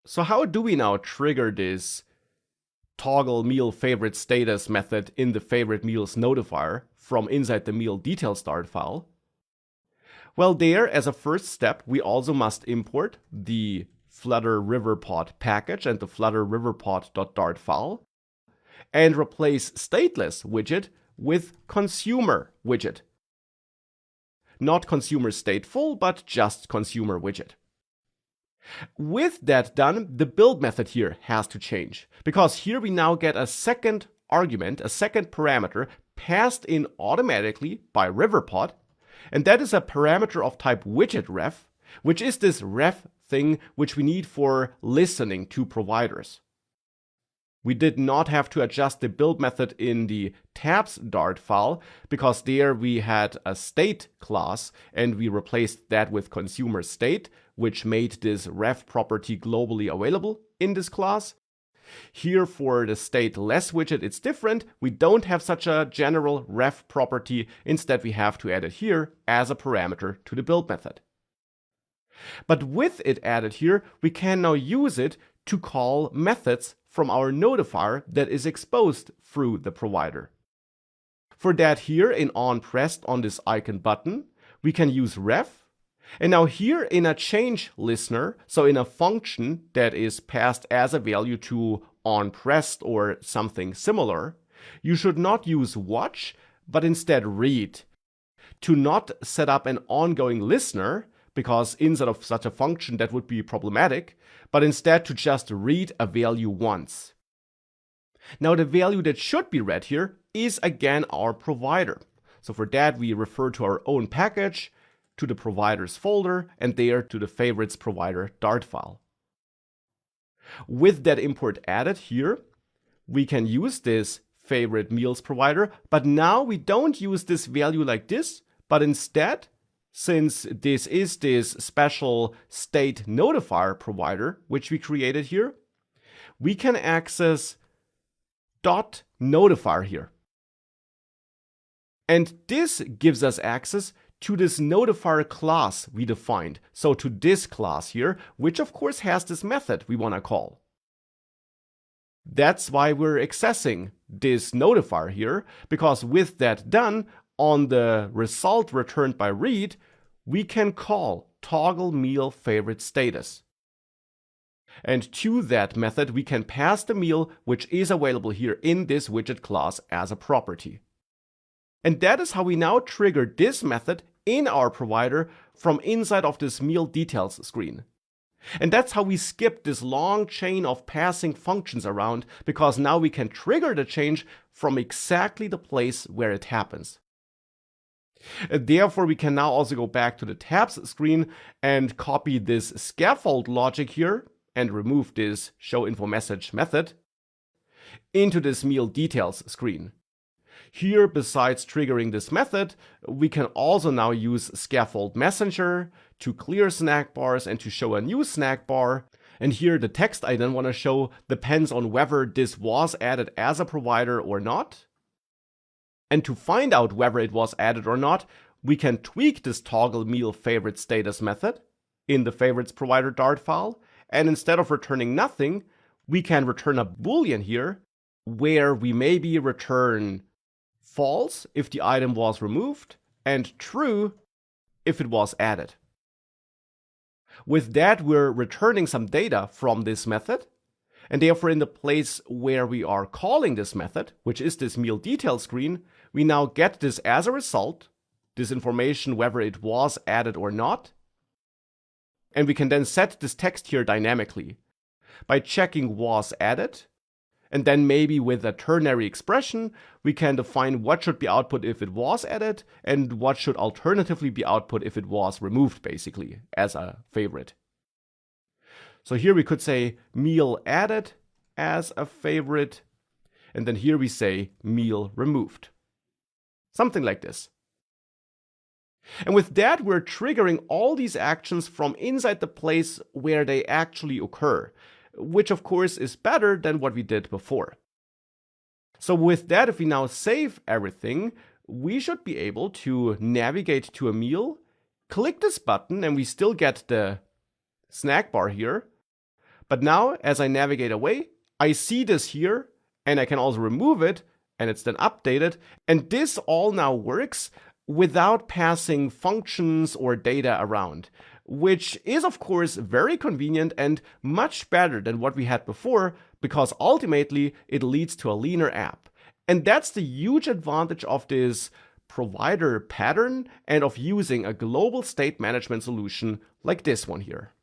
So how do we now trigger this toggle meal favorite status method in the favorite meals notifier from inside the meal detail start file? Well, there, as a first step, we also must import the Flutter riverpod package and the Flutter riverpod.dart file and replace stateless widget with consumer widget. Not consumer stateful, but just consumer widget. With that done, the build method here has to change, because here we now get a second argument, a second parameter passed in automatically by riverpod, and that is a parameter of type widgetRef, which is this ref thing which we need for listening to providers. We did not have to adjust the build method in the tabs.dart file, because there we had a state class and we replaced that with consumer state, which made this ref property globally available in this class. Here for the stateless widget, it's different. We don't have such a general ref property. Instead, we have to add it here as a parameter to the build method. But with it added here, we can now use it to call methods from our notifier that is exposed through the provider. For that here, in on pressed on this icon button, we can use ref. And now here in a change listener, so in a function that is passed as a value to on pressed or something similar, you should not use watch, but instead read. To not set up an ongoing listener, because inside of such a function that would be problematic, but instead to just read a value once. Now the value that should be read here is again our provider. So for that we refer to our own package, to the providers folder, and there to the favorites provider Dart file. With that import added here, we can use this favorite meals provider, but now we don't use this value like this, but instead, since this is this special state notifier provider, which we created here, we can access .notifier here. And this gives us access to this notifier class we defined. So to this class here, which of course has this method we want to call. That's why we're accessing this notifier here, because with that done, on the result returned by read, we can call toggle meal favorite status. And to that method, we can pass the meal which is available here in this widget class as a property. And that is how we now trigger this method in our provider from inside of this meal details screen. And that's how we skip this long chain of passing functions around, because now we can trigger the change from exactly the place where it happens. Therefore, we can now also go back to the tabs screen and copy this scaffold logic here and remove this show info message method into this meal details screen. Here, besides triggering this method, we can also now use scaffold messenger to clear snack bars and to show a new snack bar. And here the text I then want to show depends on whether this was added as a provider or not. And to find out whether it was added or not, we can tweak this toggle meal favorite status method in the favorites provider Dart file. And instead of returning nothing, we can return a Boolean here where we maybe return false if the item was removed and true if it was added. With that, we're returning some data from this method, and therefore in the place where we are calling this method, which is this meal detail screen, we now get this as a result, this information whether it was added or not, and we can then set this text here dynamically by checking was added. And then maybe with a ternary expression, we can define what should be output if it was added and what should alternatively be output if it was removed, basically, as a favorite. So here we could say meal added as a favorite, and then here we say meal removed. Something like this. And with that, we're triggering all these actions from inside the place where they actually occur, which of course is better than what we did before. So with that, if we now save everything, we should be able to navigate to a meal, click this button, and we still get the snack bar here. But now, as I navigate away, I see this here, and I can also remove it, and it's then updated. And this all now works without passing functions or data around, which is of course very convenient and much better than what we had before, because ultimately it leads to a leaner app. And that's the huge advantage of this provider pattern and of using a global state management solution like this one here.